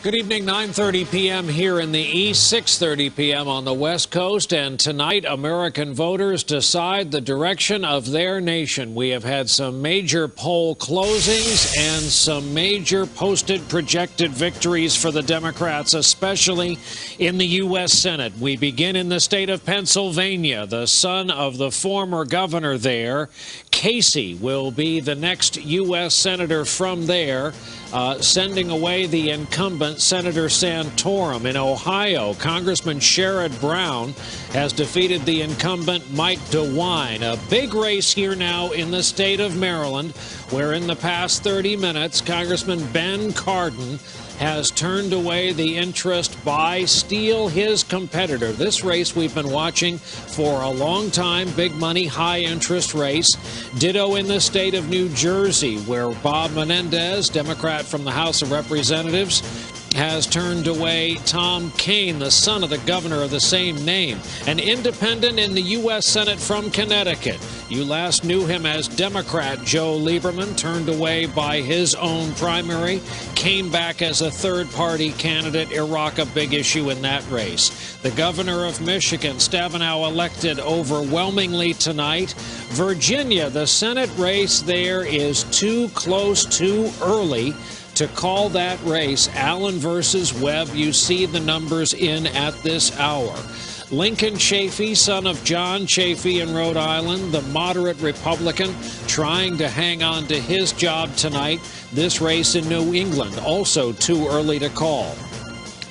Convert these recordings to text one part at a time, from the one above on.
Good evening, 9:30 p.m. here in the East, 6:30 p.m. on the West Coast. And tonight, American voters decide the direction of their nation. We have had some major poll closings and some major posted projected victories for the Democrats, especially in the U.S. Senate. We begin in the state of Pennsylvania. The son of the former governor there, Casey, will be the next U.S. senator from there, sending away the incumbent Senator Santorum. In Ohio, Congressman Sherrod Brown has defeated the incumbent Mike DeWine. A big race here now in the state of Maryland, where in the past 30 minutes, Congressman Ben Cardin has turned away the interest by Steele, his competitor. This race we've been watching for a long time, big money, high interest race. Ditto in the state of New Jersey, where Bob Menendez, Democrat from the House of Representatives, has turned away Tom Kean, the son of the governor of the same name. An independent in the U.S. Senate from Connecticut. You last knew him as Democrat Joe Lieberman, turned away by his own primary, came back as a third-party candidate. Iraq, a big issue in that race. The governor of Michigan, Stabenow, elected overwhelmingly tonight. Virginia, the Senate race there is too close, too early to call that race. Allen versus Webb, you see the numbers in at this hour. Lincoln Chafee, son of John Chafee in Rhode Island, the moderate Republican, trying to hang on to his job tonight. This race in New England, also too early to call.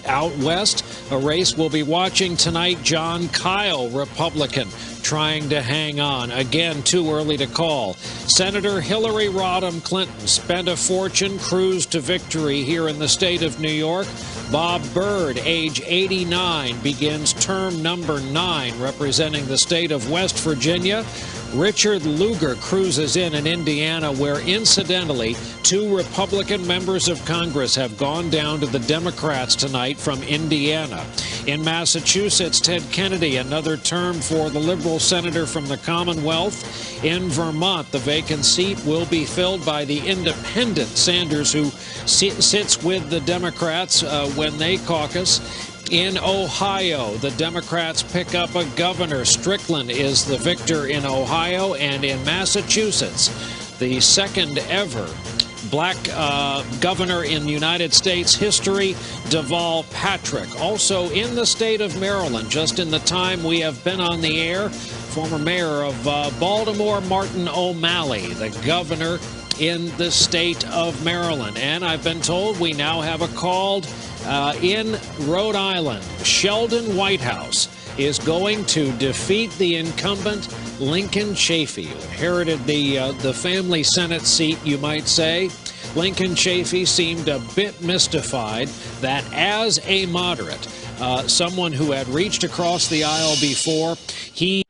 Out west, a race we'll be watching tonight, John Kyle, Republican, trying to hang on. Again, too early to call. Senator Hillary Rodham Clinton spent a fortune, cruised to victory here in the state of New York. Bob Byrd, age 89, begins term number 9, representing the state of West Virginia. Richard Lugar cruises in Indiana, where, incidentally, 2 Republican members of Congress have gone down to the Democrats tonight from Indiana. In Massachusetts, Ted Kennedy, another term for the liberal senator from the Commonwealth. In Vermont, the vacant seat will be filled by the independent Sanders, who sits with the Democrats when they caucus. In Ohio, the Democrats pick up a governor. Strickland is the victor in Ohio. And in Massachusetts, the second ever black governor in United States history, Deval Patrick. Also in the state of Maryland, just in the time we have been on the air, former mayor of Baltimore, Martin O'Malley, the governor in the state of Maryland. And I've been told we now have a called in Rhode Island. Sheldon Whitehouse is going to defeat the incumbent Lincoln Chafee, who inherited the family Senate seat, you might say. Lincoln Chafee seemed a bit mystified that as a moderate, someone who had reached across the aisle before, he...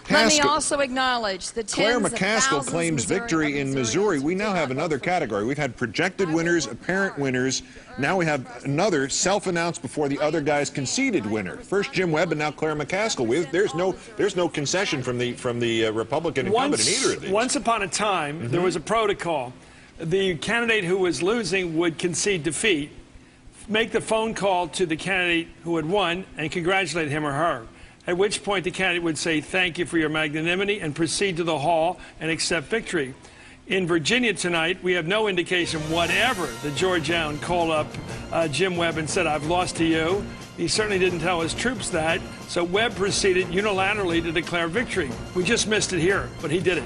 Let me also acknowledge the Claire tens of McCaskill thousands claims victory in Missouri. We now have another category. We've had projected winners, apparent winners. Now we have another self-announced before the other guys conceded winner. First Jim Webb and now Claire McCaskill. There's no concession from the Republican incumbent in either of these. Once upon a time, there was a protocol. The candidate who was losing would concede defeat, make the phone call to the candidate who had won, and congratulate him or her. At which point the candidate would say, "Thank you for your magnanimity," and proceed to the hall and accept victory. In Virginia tonight, we have no indication whatever that George Allen called up Jim Webb and said, "I've lost to you." He certainly didn't tell his troops that. So Webb proceeded unilaterally to declare victory. We just missed it here, but he did it.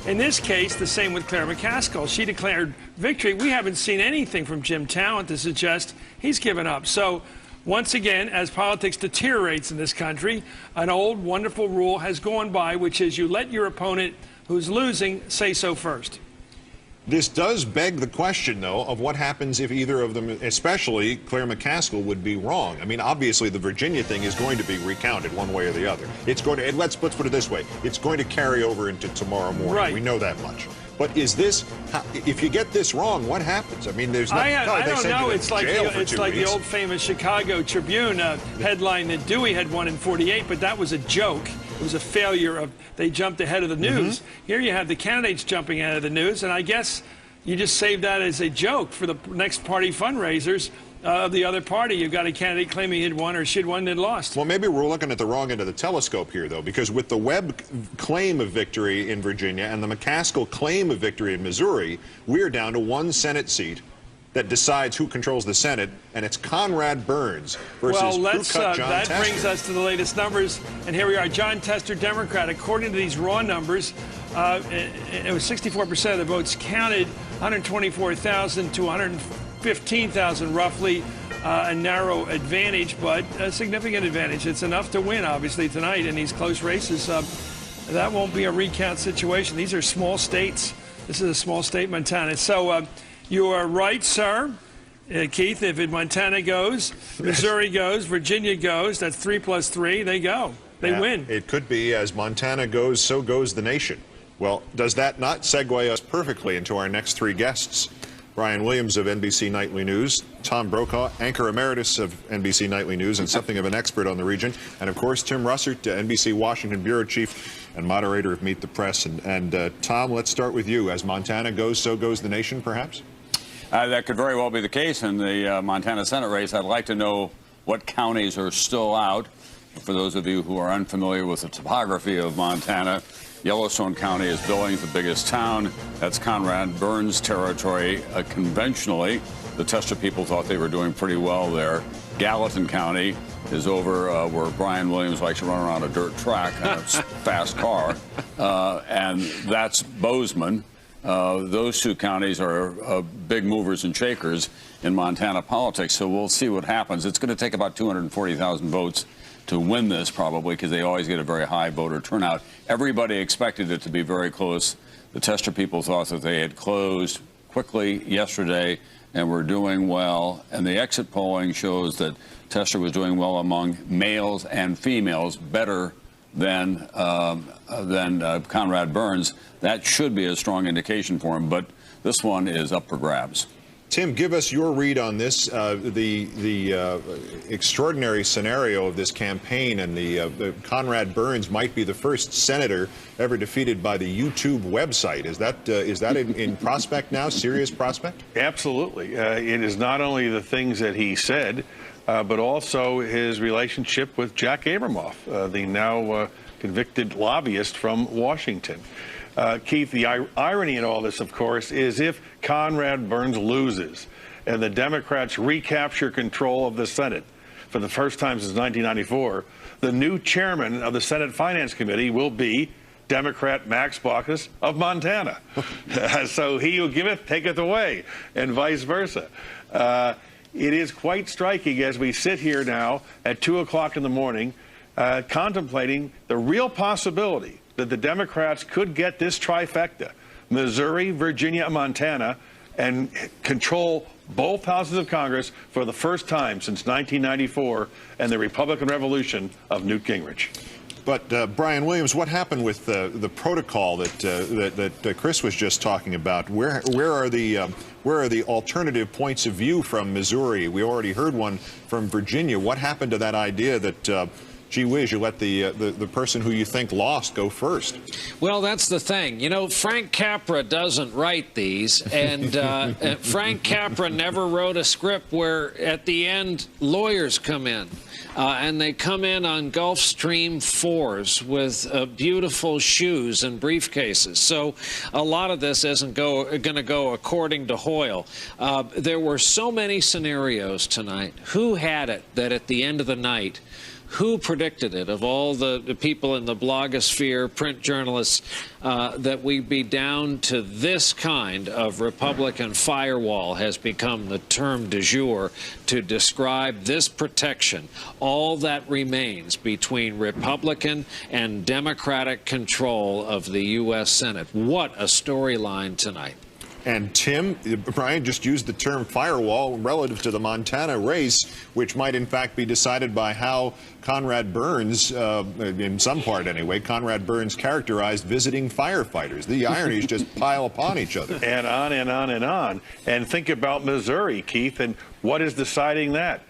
In this case, the same with Claire McCaskill. She declared victory. We haven't seen anything from Jim Talent to suggest he's given up. So once again, as politics deteriorates in this country, an old, wonderful rule has gone by, which is you let your opponent who's losing say so first. This does beg the question, though, of what happens if either of them, especially Claire McCaskill, would be wrong. I mean, obviously, the Virginia thing is going to be recounted one way or the other. It's going to, and let's put it this way, it's going to carry over into tomorrow morning. Right. We know that much. But is this, if you get this wrong, what happens? I mean, there's no, I don't know. It's like the old famous Chicago Tribune headline that Dewey had won in '48, but that was a joke. It was a failure of, they jumped ahead of the news. Here you have the candidates jumping ahead of the news, and I guess you just save that as a joke for the next party fundraisers of the other party. You've got a candidate claiming he'd won or she'd won and lost. Well, maybe we're looking at the wrong end of the telescope here, though, because with the Webb claim of victory in Virginia and the McCaskill claim of victory in Missouri, we're down to one Senate seat that decides who controls the Senate, and it's Conrad Burns versus crew-cut John that Tester. brings us to the latest numbers, and here we are. John Tester, Democrat. According to these raw numbers, it was 64% of the votes counted, 124,000 to 115,000 roughly, a narrow advantage, but a significant advantage. It's enough to win, obviously, tonight in these close races. That won't be a recount situation. These are small states. This is a small state, Montana. So you are right, sir. Keith, if Montana goes, Missouri goes, Virginia goes, that's 3 plus 3, they go. They win. It could be as Montana goes, so goes the nation. Well, does that not segue us perfectly into our next three guests? Brian Williams of NBC Nightly News, Tom Brokaw, anchor emeritus of NBC Nightly News and something of an expert on the region, and of course Tim Russert, NBC Washington bureau chief and moderator of Meet the Press. And Tom, let's start with you. As Montana goes, so goes the nation, perhaps? That could very well be the case in the Montana Senate race. I'd like to know what counties are still out. For those of you who are unfamiliar with the topography of Montana, Yellowstone County is Billings, the biggest town. That's Conrad Burns territory. Conventionally, the Tester people thought they were doing pretty well there. Gallatin County is over where Brian Williams likes to run around a dirt track in a fast car, and that's Bozeman. Those two counties are big movers and shakers in Montana politics, so we'll see what happens. It's going to take about 240,000 votes to win this, probably, because they always get a very high voter turnout. Everybody expected it to be very close. The Tester people thought that they had closed quickly yesterday and were doing well, and the exit polling shows that Tester was doing well among males and females, better than Conrad Burns. That should be a strong indication for him, but this one is up for grabs. Tim, give us your read on this, the extraordinary scenario of this campaign, and the Conrad Burns might be the first senator ever defeated by the YouTube website. Is that in prospect now, serious prospect? Absolutely. It is not only the things that he said, but also his relationship with Jack Abramoff, the now convicted lobbyist from Washington. Keith, the irony in all this, of course, is if Conrad Burns loses and the Democrats recapture control of the Senate for the first time since 1994, the new chairman of the Senate Finance Committee will be Democrat Max Baucus of Montana. So he who giveth taketh away, and vice versa. It is quite striking as we sit here now at 2 o'clock in the morning, contemplating the real possibility that the Democrats could get this trifecta, Missouri, Virginia, and Montana, and control both houses of Congress for the first time since 1994 and the Republican Revolution of Newt Gingrich. But Brian Williams, what happened with the protocol that Chris was just talking about? Where are the alternative points of view from Missouri? We already heard one from Virginia. What happened to that idea that gee whiz, you let the person who you think lost go first? Well, that's the thing. You know, Frank Capra doesn't write these, and Frank Capra never wrote a script where at the end lawyers come in. And they come in on Gulfstream 4s with beautiful shoes and briefcases. So a lot of this isn't going to go according to Hoyle. There were so many scenarios tonight. Who had it that at the end of the night, who predicted it, of all the people in the blogosphere, print journalists, that we'd be down to this kind of Republican firewall has become the term du jour to describe this protection. All that remains between Republican and Democratic control of the U.S. Senate. What a storyline tonight. And Tim, Brian just used the term firewall relative to the Montana race, which might in fact be decided by how Conrad Burns, in some part anyway, Conrad Burns characterized visiting firefighters. The ironies just pile upon each other. And on and on and on. And think about Missouri, Keith, and what is deciding that?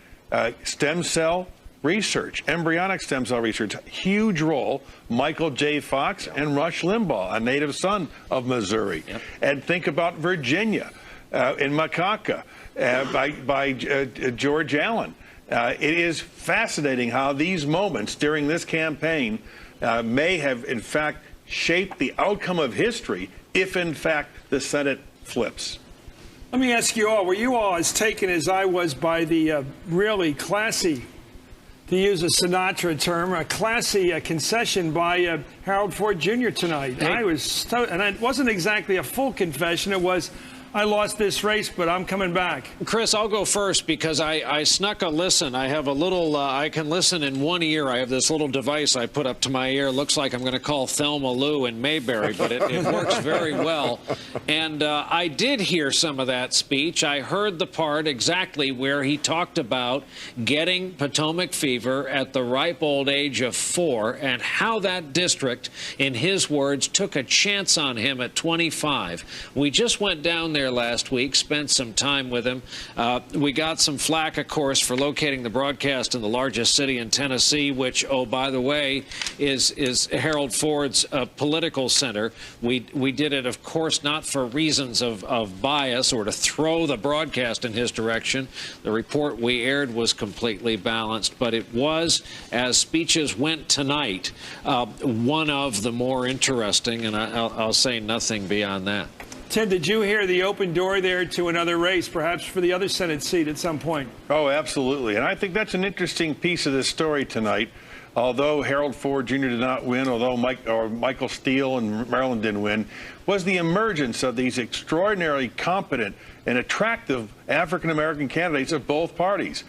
Stem cell research, embryonic stem cell research, huge role. Michael J. Fox and Rush Limbaugh, a native son of Missouri. Yep. And think about Virginia in Macaca by George Allen. It is fascinating how these moments during this campaign may have, in fact, shaped the outcome of history if, in fact, the Senate flips. Let me ask you all, were you all as taken as I was by the really classy, to use a Sinatra term, a classy concession by Harold Ford Jr. tonight? Hey. I was, and it wasn't exactly a full confession. It was, I lost this race, but I'm coming back. Chris, I'll go first because I snuck a listen. I have a little, I can listen in one ear. I have this little device I put up to my ear. It looks like I'm going to call Thelma Lou in Mayberry, but it works very well. And I did hear some of that speech. I heard the part exactly where he talked about getting Potomac fever at the ripe old age of 4 and how that district, in his words, took a chance on him at 25. We just went down there last week, spent some time with him. We got some flack, of course, for locating the broadcast in the largest city in Tennessee, which, oh, by the way, is Harold Ford's political center. We did it, of course, not for reasons of bias or to throw the broadcast in his direction. The report we aired was completely balanced, but it was, as speeches went tonight, one of the more interesting, and I'll say nothing beyond that. Tim, did you hear the open door there to another race, perhaps for the other Senate seat at some point? Oh, absolutely. And I think that's an interesting piece of this story tonight. Although Harold Ford Jr. did not win, although Michael Steele and Maryland didn't win, was the emergence of these extraordinarily competent and attractive African-American candidates of both parties,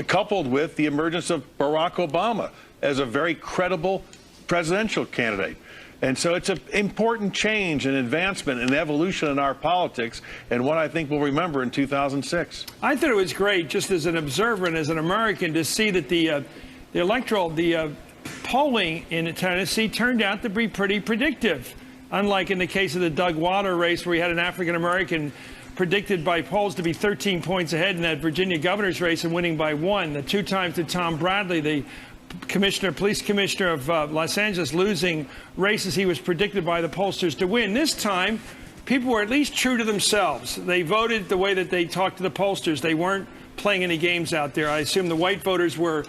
coupled with the emergence of Barack Obama as a very credible presidential candidate. And so it's an important change and advancement and evolution in our politics, and one I think we'll remember in 2006. I thought it was great, just as an observer and as an American, to see that the polling in Tennessee turned out to be pretty predictive. Unlike in the case of the Doug Wilder race, where we had an African-American predicted by polls to be 13 points ahead in that Virginia governor's race and winning by 1. The 2 times to Tom Bradley, the police commissioner of Los Angeles, losing races he was predicted by the pollsters to win. This time, people were at least true to themselves. They voted the way that they talked to the pollsters. They weren't playing any games out there. I assume the white voters were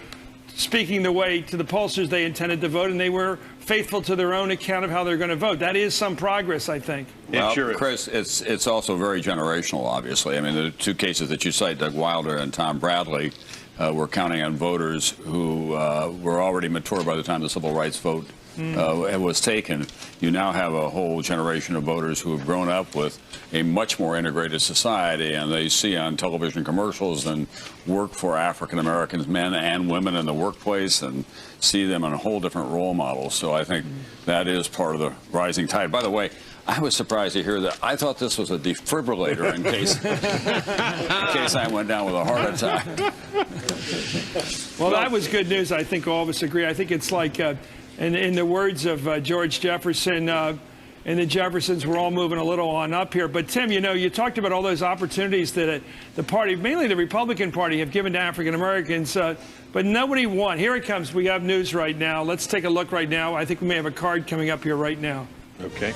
speaking the way to the pollsters they intended to vote, and they were faithful to their own account of how they're going to vote. That is some progress, I think. Well, sure Chris, it's also very generational, obviously. I mean, the 2 cases that you cite, Doug Wilder and Tom Bradley, we're counting on voters who were already mature by the time the civil rights vote was taken. You now have a whole generation of voters who have grown up with a much more integrated society, and they see on television commercials and work for African Americans, men and women in the workplace, and see them in a whole different role models. So I think that is part of the rising tide. By the way, I was surprised to hear that. I thought this was a defibrillator in case I went down with a heart attack. Well, that was good news. I think all of us agree. I think it's like, in the words of George Jefferson, and the Jeffersons were all moving a little on up here. But, Tim, you know, you talked about all those opportunities that the party, mainly the Republican Party, have given to African Americans, but nobody won. Here it comes. We have news right now. Let's take a look right now. I think we may have a card coming up here right now. Okay.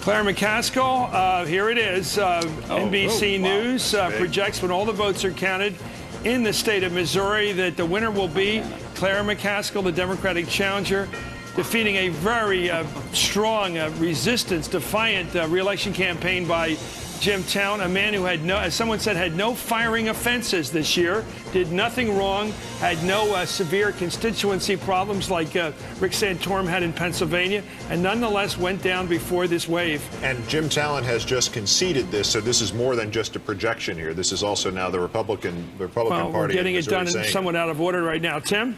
Claire McCaskill, here it is. NBC News projects when all the votes are counted in the state of Missouri that the winner will be Claire McCaskill, the Democratic challenger, defeating a very strong, resistance, defiant re-election campaign by Jim Towne, a man who had no, as someone said, had no firing offenses this year, did nothing wrong, had no severe constituency problems like Rick Santorum had in Pennsylvania, and nonetheless went down before this wave. And Jim Towne has just conceded this, so this is more than just a projection here. This is also now the Republican Party. We're getting it done somewhat out of order right now. Tim?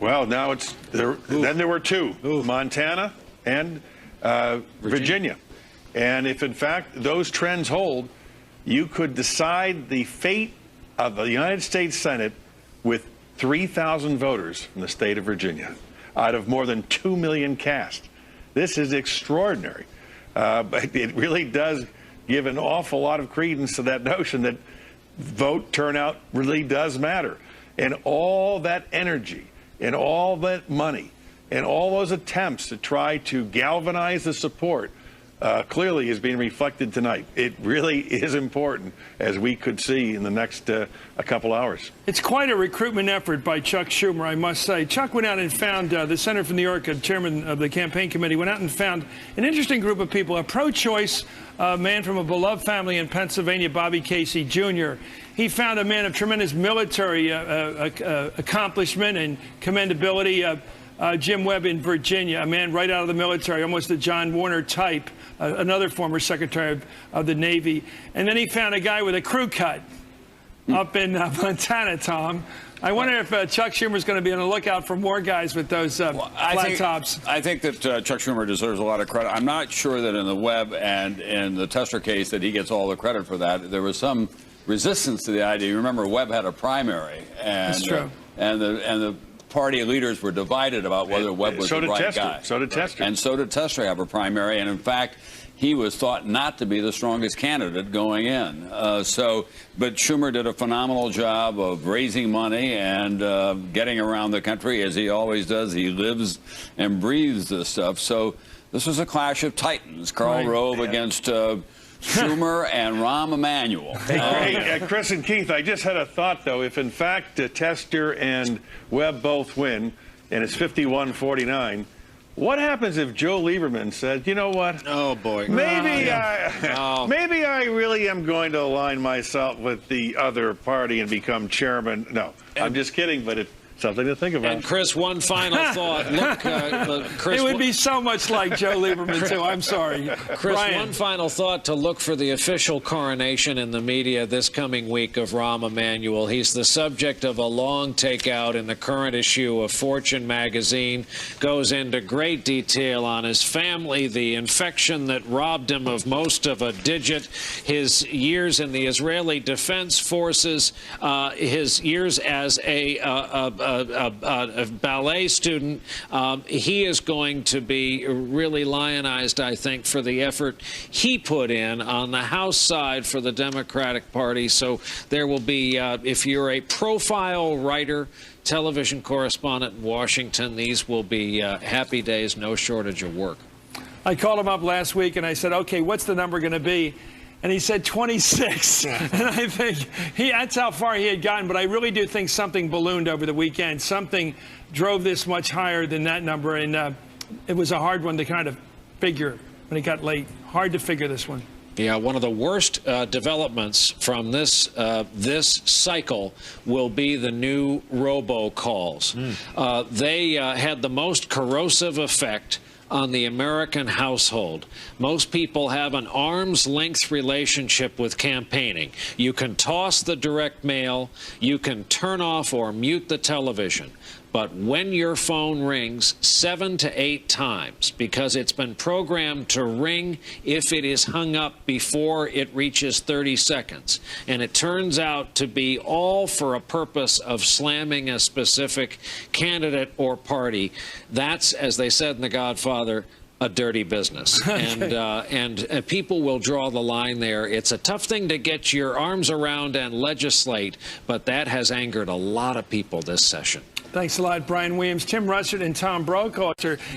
Well, now it's there. Then there were 2, Montana and Virginia. And if, in fact, those trends hold, you could decide the fate of the United States Senate with 3,000 voters from the state of Virginia out of more than 2 million cast. This is extraordinary. But it really does give an awful lot of credence to that notion that vote turnout really does matter. And all that energy and all that money and all those attempts to try to galvanize the support clearly is being reflected tonight. It really is important, as we could see in the next a couple hours. It's quite a recruitment effort by Chuck Schumer, I must say. Chuck went out and found, the senator from New York, chairman of the campaign committee, went out and found an interesting group of people, a pro-choice man from a beloved family in Pennsylvania, Bobby Casey Jr. He found a man of tremendous military accomplishment and commendability, Jim Webb in Virginia, a man right out of the military, almost a John Warner type, another former Secretary of the Navy. And then he found a guy with a crew cut up in Montana, Tom. I wonder if Chuck Schumer's going to be on the lookout for more guys with those flat tops. I think that Chuck Schumer deserves a lot of credit. I'm not sure that in the Webb and in the Tester case that he gets all the credit for that. There was some resistance to the idea. You remember Webb had a primary. And, that's true. And the party leaders were divided about whether Webb was the right guy. So did Tester. And so did Tester have a primary. And in fact, he was thought not to be the strongest candidate going in. But Schumer did a phenomenal job of raising money and getting around the country, as he always does. He lives and breathes this stuff. So this was a clash of titans. Karl Rove against Schumer and Rahm Emanuel. Hey, Chris and Keith, I just had a thought, though. If, in fact, Tester and Webb both win, and it's 51-49, what happens if Joe Lieberman said, you know what? Oh, boy. Maybe I really am going to align myself with the other party and become chairman. No, I'm just kidding, but it's something to think about. And Chris, one final thought. Look, Chris, it would be so much like Joe Lieberman, too. I'm sorry. Chris, Brian. One final thought to look for the official coronation in the media this coming week of Rahm Emanuel. He's the subject of a long takeout in the current issue of Fortune magazine. Goes into great detail on his family, the infection that robbed him of most of a digit, his years in the Israeli Defense Forces, his years as a ballet student. He is going to be really lionized, I think, for the effort he put in on the House side for the Democratic Party. So there will be, if you're a profile writer, television correspondent in Washington, these will be happy days, no shortage of work. I called him up last week and I said, okay, what's the number going to be? And he said 26. And I think that's how far he had gotten. But I really do think something ballooned over the weekend. Something drove this much higher than that number. And it was a hard one to kind of figure when it got late. Hard to figure this one. Yeah, one of the worst developments from this cycle will be the new robocalls. They had the most corrosive effect on the American household. Most people have an arm's length relationship with campaigning. You can toss the direct mail, you can turn off or mute the television. But when your phone rings 7 to 8 times, because it's been programmed to ring if it is hung up before it reaches 30 seconds, and it turns out to be all for a purpose of slamming a specific candidate or party, that's, as they said in The Godfather, a dirty business. And people will draw the line there. It's a tough thing to get your arms around and legislate, but that has angered a lot of people this session. Thanks a lot, Brian Williams. Tim Russert and Tom Brokaw.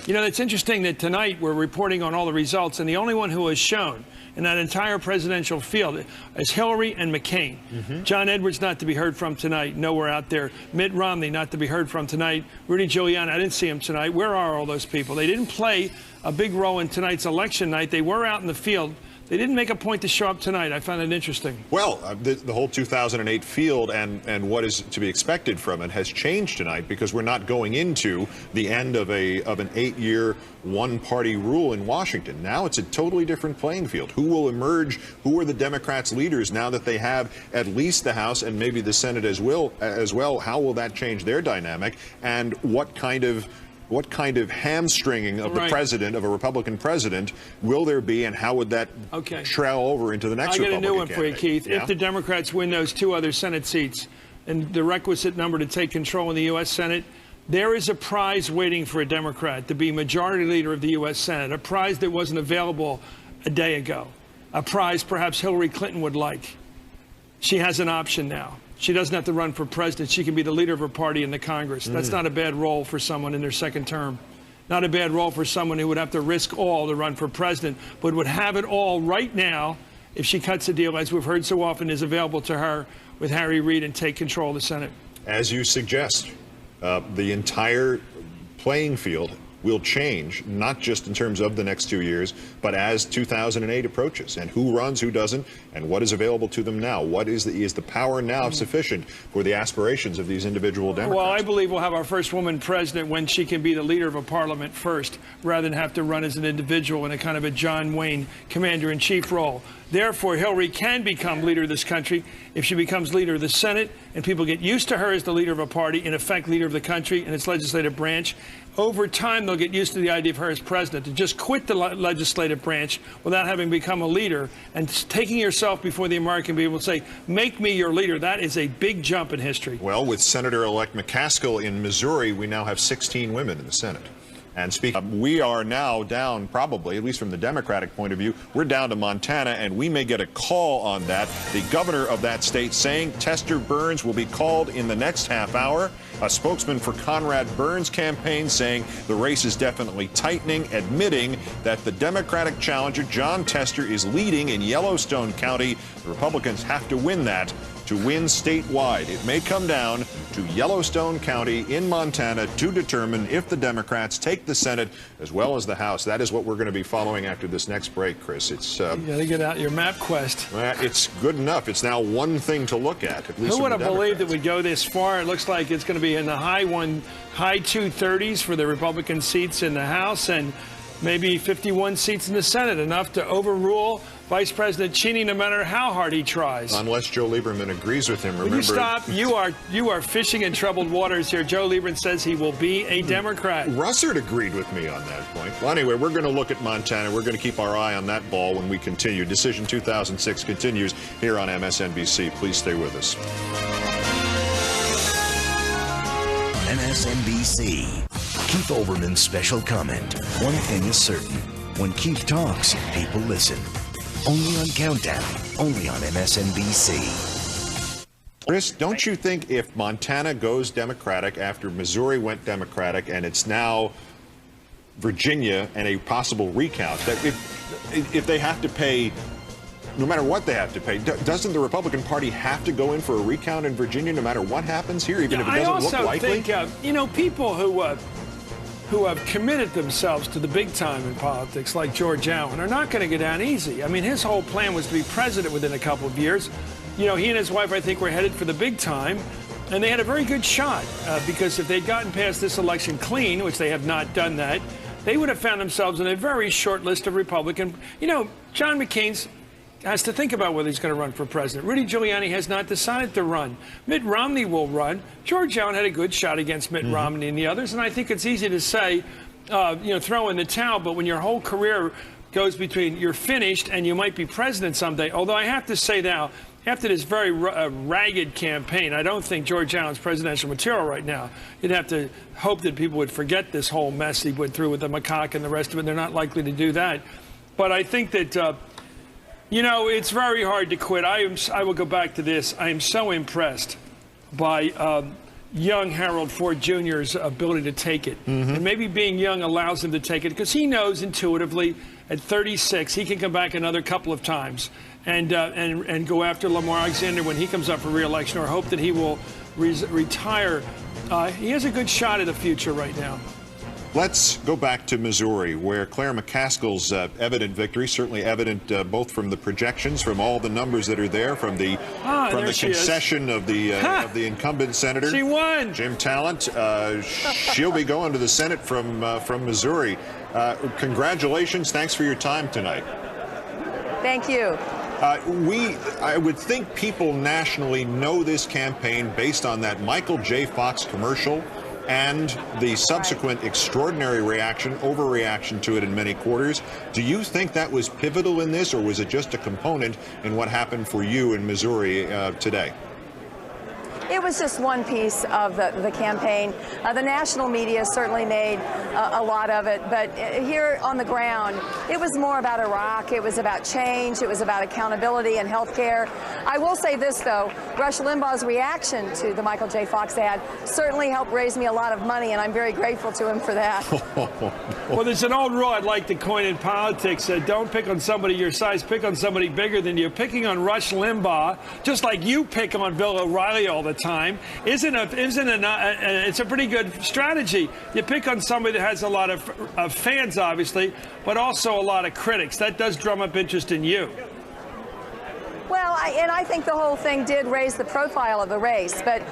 You know, it's interesting that tonight we're reporting on all the results, and the only one who has shown in that entire presidential field is Hillary and McCain. John Edwards not to be heard from tonight, nowhere out there. Mitt Romney not to be heard from tonight. Rudy Giuliani, I didn't see him tonight. Where are all those people? They didn't play a big role in tonight's election night. They were out in the field. They didn't make a point to show up tonight. I found it interesting. Well, the whole 2008 field and what is to be expected from it has changed tonight, because we're not going into the end of an 8-year one-party rule in Washington. Now it's a totally different playing field. Who will emerge? Who are the Democrats' leaders now that they have at least the House and maybe the Senate as well? How will that change their dynamic? And what kind of hamstringing of the president, of a Republican president, will there be, and how would that trail over into the next Republican candidate? I got a new one for you, Keith. Yeah? If the Democrats win those 2 other Senate seats and the requisite number to take control in the U.S. Senate, there is a prize waiting for a Democrat to be majority leader of the U.S. Senate, a prize that wasn't available a day ago, a prize perhaps Hillary Clinton would like. She has an option now. she doesn't have to run for president. She can be the leader of her party in the Congress. That's not a bad role for someone in their second term. Not a bad role for someone who would have to risk all to run for president, but would have it all right now if she cuts a deal, as we've heard so often, is available to her with Harry Reid and take control of the Senate. As you suggest, the entire playing field will change, not just in terms of the next 2 years, but as 2008 approaches, and who runs, who doesn't, and what is available to them now. What is the power now sufficient for the aspirations of these individual Democrats? Well, I believe we'll have our first woman president when she can be the leader of a parliament first, rather than have to run as an individual in a kind of a John Wayne commander-in-chief role. Therefore, Hillary can become leader of this country if she becomes leader of the Senate and people get used to her as the leader of a party, in effect leader of the country and its legislative branch. Over time, they'll get used to the idea of her as president. To just quit the legislative branch without having become a leader and taking yourself before the American people and say, make me your leader, that is a big jump in history. Well, with Senator-elect McCaskill in Missouri, we now have 16 women in the Senate. And speaking, we are now down, probably, at least from the Democratic point of view, we're down to Montana, and we may get a call on that. The governor of that state saying Tester Burns will be called in the next half hour. A spokesman for Conrad Burns' campaign saying the race is definitely tightening, admitting that the Democratic challenger, John Tester, is leading in Yellowstone County. The Republicans have to win that to win statewide. It may come down to Yellowstone County in Montana to determine if the Democrats take the Senate as well as the House. That is what we're going to be following after this next break, Chris. It's you got to get out your map quest. It's good enough. It's now one thing to look at least. Who would have believed it would go this far? It looks like it's going to be in the high 230s for the Republican seats in the House and maybe 51 seats in the Senate, enough to overrule Vice President Cheney no matter how hard he tries. Unless Joe Lieberman agrees with him. Remember, will you stop? You are fishing in troubled waters here. Joe Lieberman says he will be a Democrat. Russert agreed with me on that point. Well, anyway, we're going to look at Montana. We're going to keep our eye on that ball when we continue. Decision 2006 continues here on MSNBC. Please stay with us. MSNBC. Keith Olbermann's special comment. One thing is certain. When Keith talks, people listen. Only on Countdown. Only on MSNBC. Chris, don't you think if Montana goes Democratic after Missouri went Democratic and it's now Virginia and a possible recount, that if they have to pay, no matter what they have to pay, doesn't the Republican Party have to go in for a recount in Virginia no matter what happens here, even if it doesn't look likely? I also think, people who have committed themselves to the big time in politics, like George Allen, are not going to get down easy. I mean, his whole plan was to be president within a couple of years. He and his wife, I think, were headed for the big time, and they had a very good shot because if they'd gotten past this election clean, which they have not done that, they would have found themselves in a very short list of Republican. John McCain has to think about whether he's going to run for president. Rudy Giuliani has not decided to run. Mitt Romney will run. George Allen had a good shot against Mitt Romney and the others, and I think it's easy to say, throw in the towel, but when your whole career goes between you're finished and you might be president someday, although I have to say now, after this very ragged campaign, I don't think George Allen's presidential material right now. You'd have to hope that people would forget this whole mess he went through with the macaque and the rest of it. They're not likely to do that. But I think that it's very hard to quit. I will go back to this. I am so impressed by young Harold Ford Jr.'s ability to take it. And maybe being young allows him to take it because he knows intuitively at 36 he can come back another couple of times and go after Lamar Alexander when he comes up for re-election, or hope that he will retire. He has a good shot at the future right now. Let's go back to Missouri, where Claire McCaskill's evident victory, certainly evident both from the projections, from all the numbers that are there, from the concession of the incumbent senator. She won. Jim Talent. She'll be going to the Senate from Missouri. Congratulations. Thanks for your time tonight. Thank you. I would think people nationally know this campaign based on that Michael J. Fox commercial and the subsequent extraordinary reaction, overreaction to it in many quarters. Do you think that was pivotal in this, or was it just a component in what happened for you in Missouri today? it was just one piece of the campaign. The national media certainly made a lot of it, but here on the ground, it was more about Iraq. It was about change. It was about accountability and health care. I will say this, though. Rush Limbaugh's reaction to the Michael J. Fox ad certainly helped raise me a lot of money, and I'm very grateful to him for that. Well, there's an old rule I'd like to coin in politics. Don't pick on somebody your size, pick on somebody bigger than you. Picking on Rush Limbaugh, just like you pick on Bill O'Reilly all the time, it's a pretty good strategy. You pick on somebody that has a lot of fans, obviously, but also a lot of critics. That does drum up interest in you. Well, I think the whole thing did raise the profile of the race, but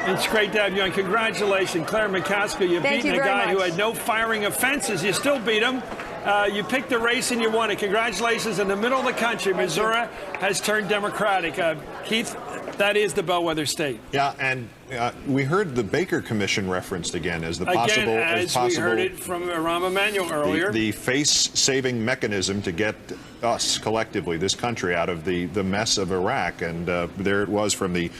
it's great to have you on. Congratulations, Claire McCaskill. You've beaten a guy who had no firing offenses. You still beat him. You picked the race and you won it. Congratulations. In the middle of the country, Missouri has turned Democratic. Keith, that is the bellwether state. Yeah, and we heard the Baker Commission referenced again as the possible. Again, as we heard it from Rahm Emanuel earlier. The face-saving mechanism to get us collectively, this country, out of the mess of Iraq. And there it was from the,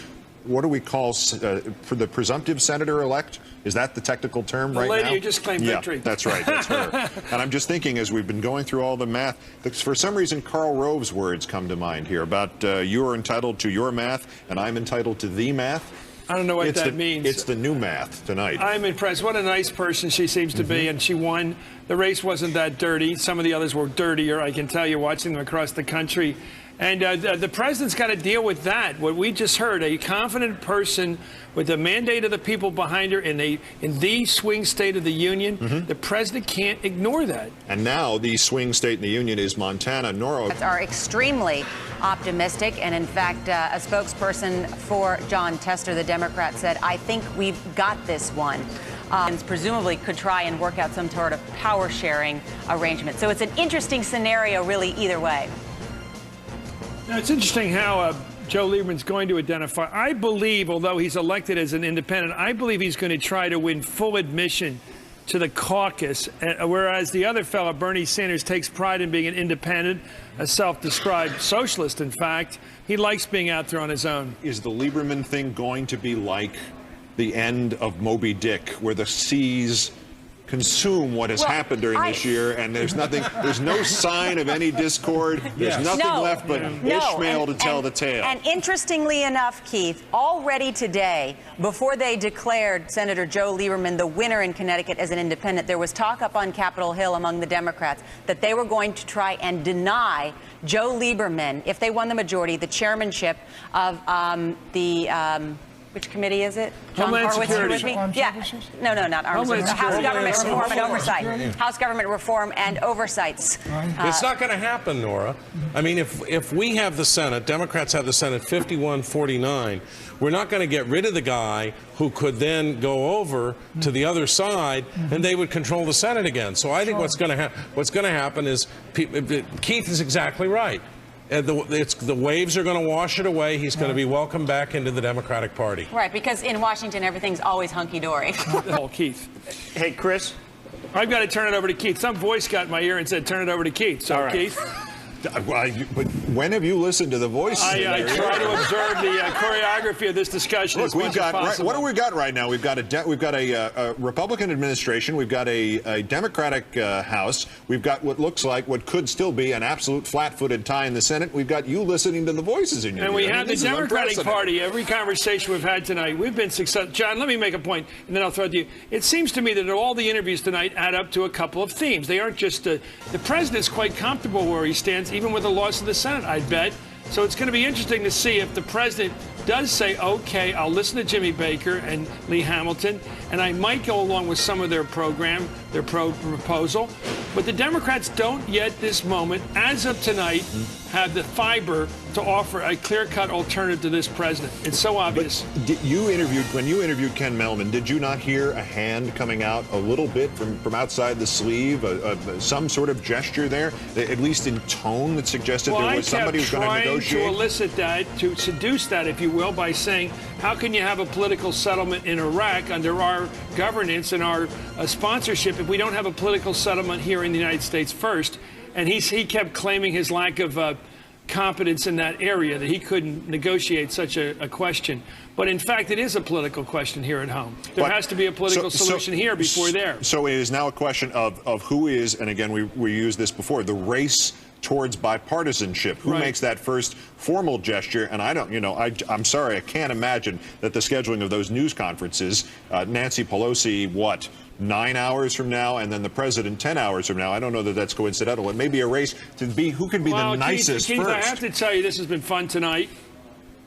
what do we call, for the presumptive senator-elect? Is that the technical term right now? The lady who just claimed victory. Yeah, that's right. That's her. And I'm just thinking, as we've been going through all the math, for some reason, Karl Rove's words come to mind here about you are entitled to your math, and I'm entitled to the math. I don't know what that means. It's the new math tonight. I'm impressed. What a nice person she seems to be, and she won. The race wasn't that dirty. Some of the others were dirtier, I can tell you, watching them across the country. And the president's got to deal with that. What we just heard, a confident person with the mandate of the people behind her in the swing state of the union, the president can't ignore that. And now the swing state in the union is Montana. Nora. Are extremely optimistic, and in fact, a spokesperson for John Tester, the Democrat, said, "I think we've got this one." Presumably could try and work out some sort of power sharing arrangement. So it's an interesting scenario, really, either way. Now, it's interesting how Joe Lieberman's going to identify. I believe, although he's elected as an independent, I believe he's going to try to win full admission to the caucus, whereas the other fellow, Bernie Sanders, takes pride in being an independent, a self-described socialist, in fact. He likes being out there on his own. Is the Lieberman thing going to be like the end of Moby Dick, where the seas consume what has happened during this year, and there's no sign of any discord. There's nothing left but Ishmael to tell the tale. And interestingly enough, Keith, already today, before they declared Senator Joe Lieberman the winner in Connecticut as an independent, there was talk up on Capitol Hill among the Democrats that they were going to try and deny Joe Lieberman, if they won the majority, the chairmanship of which committee is it? John Homeland Horowitz, Security. with me? Yeah. No, not arms. House Government Reform and Oversight. House Government Reform and Oversights. It's not going to happen, Nora. I mean, if we have the Senate, Democrats have the Senate 51-49, we're not going to get rid of the guy who could then go over to the other side, and they would control the Senate again. So I think what's going to happen is Keith is exactly right. The waves are going to wash it away. He's going to be welcomed back into the Democratic Party. Right, because in Washington, everything's always hunky-dory. Oh, Keith. Hey, Chris. I've got to turn it over to Keith. Some voice got in my ear and said, turn it over to Keith. So, right. Keith. But when have you listened to the voices? I try to observe the choreography of this discussion. Look, what do we got right now? We've got a Republican administration. We've got a Democratic House. We've got what looks like what could still be an absolute flat-footed tie in the Senate. We've got you listening to the voices in your ear. And we have the Democratic Party. Every conversation we've had tonight, we've been successful. John, let me make a point, and then I'll throw it to you. It seems to me that all the interviews tonight add up to a couple of themes. They aren't just the president's quite comfortable where he stands, even with the loss of the Senate, I bet. So it's going to be interesting to see if the president does say, okay, I'll listen to Jimmy Baker and Lee Hamilton, and I might go along with some of their program, their proposal. But the Democrats don't yet this moment, as of tonight, have the fiber to offer a clear-cut alternative to this president. It's so obvious. But when you interviewed Ken Mellman, did you not hear a hand coming out a little bit from outside the sleeve, some sort of gesture there, at least in tone that suggested there was somebody who's going to negotiate? To elicit that, to seduce that, if you will, by saying, how can you have a political settlement in Iraq under our governance and our sponsorship if we don't have a political settlement here in the United States first? And he kept claiming his lack of competence in that area that he couldn't negotiate such a question. But in fact, it is a political question here at home. There has to be a political solution here before there. So it is now a question of who is, and again, we used this before, the race towards bipartisanship. Who makes that first formal gesture? And I don't, I'm sorry, I can't imagine that the scheduling of those news conferences, Nancy Pelosi, 9 hours from now, and then the president 10 hours from now. I don't know that that's coincidental. It may be a race to be who can be the nicest Keith, first. I have to tell you, this has been fun tonight.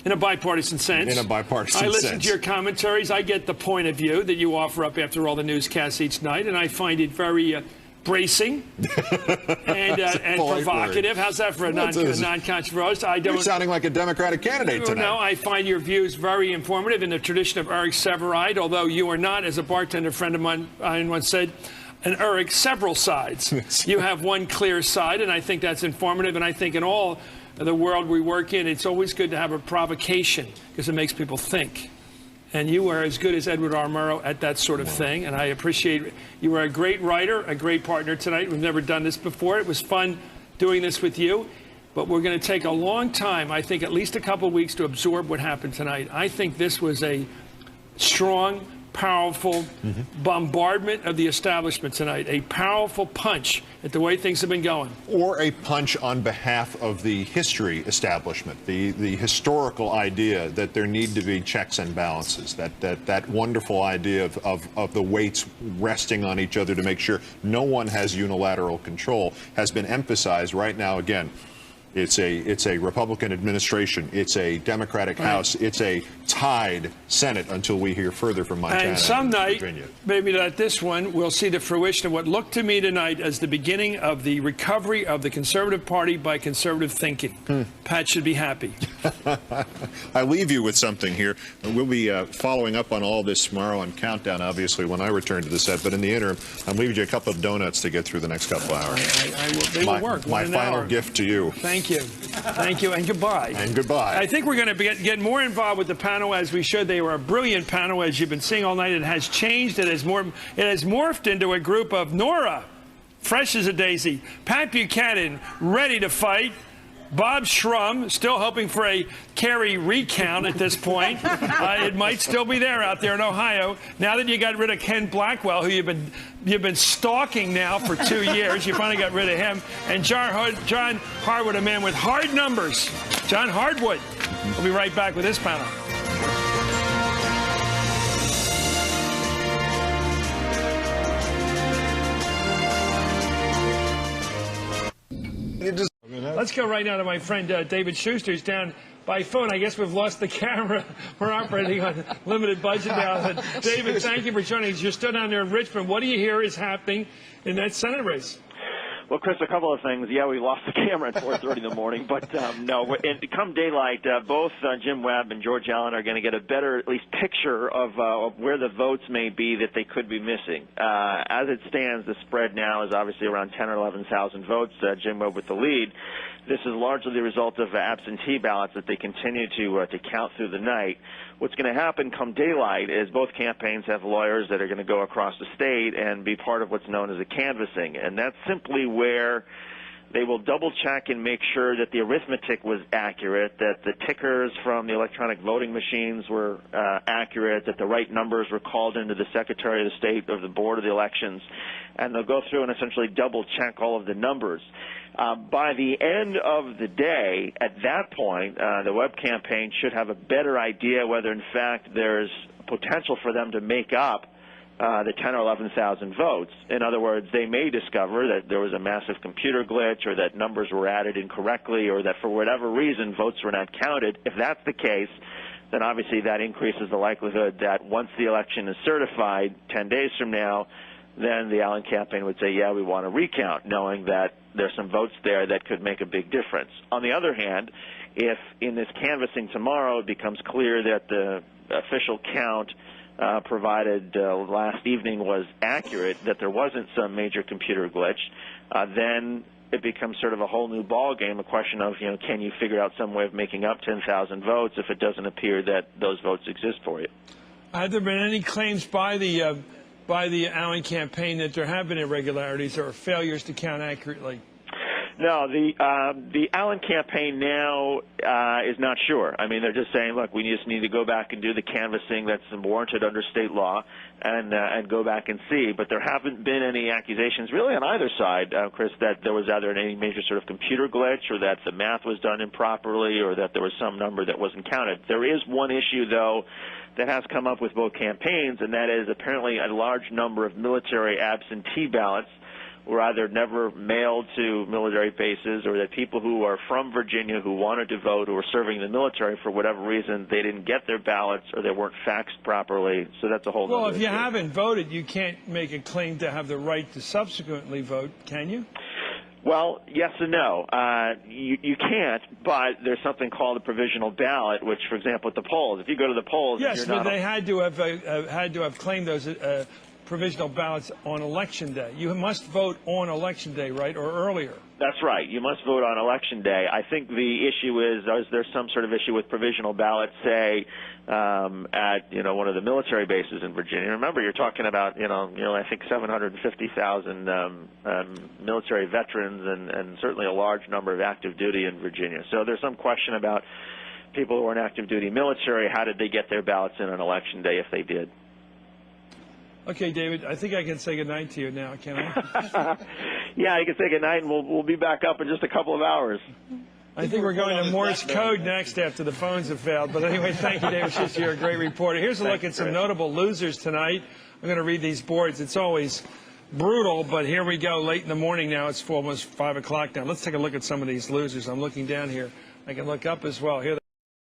In a bipartisan sense. In a bipartisan sense. I listen to your commentaries. I get the point of view that you offer up after all the newscasts each night, and I find it very bracing and provocative. Word. How's that for a non-controversial? You're sounding like a Democratic candidate tonight. No, I find your views very informative in the tradition of Eric Severide, although you are not, as a bartender friend of mine once said, an Eric several sides. You have one clear side, and I think that's informative, and I think in all the world we work in, it's always good to have a provocation because it makes people think. And you are as good as Edward R. Murrow at that sort of thing, and I appreciate it. You are a great writer, a great partner tonight. We've never done this before. It was fun doing this with you, but we're going to take a long time, I think at least a couple of weeks, to absorb what happened tonight. I think this was a strong, powerful bombardment of the establishment tonight, a powerful punch at the way things have been going. Or a punch on behalf of the history establishment, the historical idea that there need to be checks and balances, that wonderful idea of the weights resting on each other to make sure no one has unilateral control has been emphasized right now again. It's a Republican administration. It's a Democratic House. It's a tied Senate until we hear further from Montana and some night, Virginia. Maybe not this one, we'll see the fruition of what looked to me tonight as the beginning of the recovery of the Conservative Party by conservative thinking. Pat should be happy. I leave you with something here. We'll be following up on all this tomorrow on Countdown, obviously, when I return to the set. But in the interim, I'm leaving you a couple of donuts to get through the next couple of hours. They will work. My final gift to you. Thank you. Thank you, and goodbye. And goodbye. I think we're going to get more involved with the panel as we should. They were a brilliant panel, as you've been seeing all night. It has changed. It has morphed into a group of Nora, fresh as a daisy, Pat Buchanan, ready to fight, Bob Shrum, still hoping for a Kerry recount at this point. It might still be there out there in Ohio. Now that you got rid of Ken Blackwell, who you've been stalking now for 2 years, you finally got rid of him. And John Harwood, a man with hard numbers. John Harwood. We'll be right back with this panel. Let's go right now to my friend David Schuster, who's down by phone. I guess we've lost the camera. We're operating on limited budget now. David, thank you for joining us. You're still down there in Richmond. What do you hear is happening in that Senate race? Well, Chris, a couple of things. Yeah, we lost the camera at 4:30 in the morning, but no. Come daylight, both Jim Webb and George Allen are going to get a better, at least, picture of where the votes may be that they could be missing. As it stands, the spread now is obviously around 10 or 11,000 votes. Jim Webb with the lead. This is largely the result of absentee ballots that they continue to count through the night. What's going to happen come daylight is both campaigns have lawyers that are going to go across the state and be part of what's known as a canvassing, and that's simply where they will double-check and make sure that the arithmetic was accurate, that the tickers from the electronic voting machines were accurate, that the right numbers were called into the Secretary of the State or the Board of the Elections, and they'll go through and essentially double-check all of the numbers. By the end of the day, at that point, the Webb campaign should have a better idea whether, in fact, there's potential for them to make up the 10 or 11,000 votes. In other words, they may discover that there was a massive computer glitch or that numbers were added incorrectly or that for whatever reason votes were not counted. If that's the case, then obviously that increases the likelihood that once the election is certified 10 days from now, then the Allen campaign would say, yeah, we want to recount, knowing that there's some votes there that could make a big difference. On the other hand, if in this canvassing tomorrow it becomes clear that the official count provided last evening was accurate, that there wasn't some major computer glitch, then it becomes sort of a whole new ball game, a question of, can you figure out some way of making up 10,000 votes if it doesn't appear that those votes exist for you? Have there been any claims by the Allen campaign that there have been irregularities or failures to count accurately? No, the Allen campaign now is not sure. I mean, they're just saying, look, we just need to go back and do the canvassing that's warranted under state law and go back and see. But there haven't been any accusations really on either side, Chris, that there was either any major sort of computer glitch or that the math was done improperly or that there was some number that wasn't counted. There is one issue, though, that has come up with both campaigns, and that is apparently a large number of military absentee ballots were either never mailed to military bases or that people who are from Virginia who wanted to vote, who were serving the military for whatever reason, they didn't get their ballots or they weren't faxed properly. So that's a whole Well, other if you issue. haven't voted, you can't make a claim to have the right to subsequently vote, can you? Well, yes and no. You can't, but there's something called a provisional ballot, which, for example, at the polls, if you go to the polls, Yes, you're but not they had to have claimed those provisional ballots on Election Day. You must vote on Election Day, right, or earlier? That's right. You must vote on Election Day. I think the issue is there some sort of issue with provisional ballots, say, at one of the military bases in Virginia? Remember, you're talking about I think 750,000 military veterans and certainly a large number of active duty in Virginia. So there's some question about people who are in active duty military. How did they get their ballots in on Election Day if they did? Okay, David, I think I can say goodnight to you now, can I? Yeah, you can say goodnight, and we'll be back up in just a couple of hours. I think we're going to Morse code next after the phones have failed. But anyway, thank you, David Schuster. You're a great reporter. Here's a look at some notable losers tonight. I'm going to read these boards. It's always brutal, but here we go. Late in the morning now. It's almost 5 o'clock now. Let's take a look at some of these losers. I'm looking down here. I can look up as well. Here they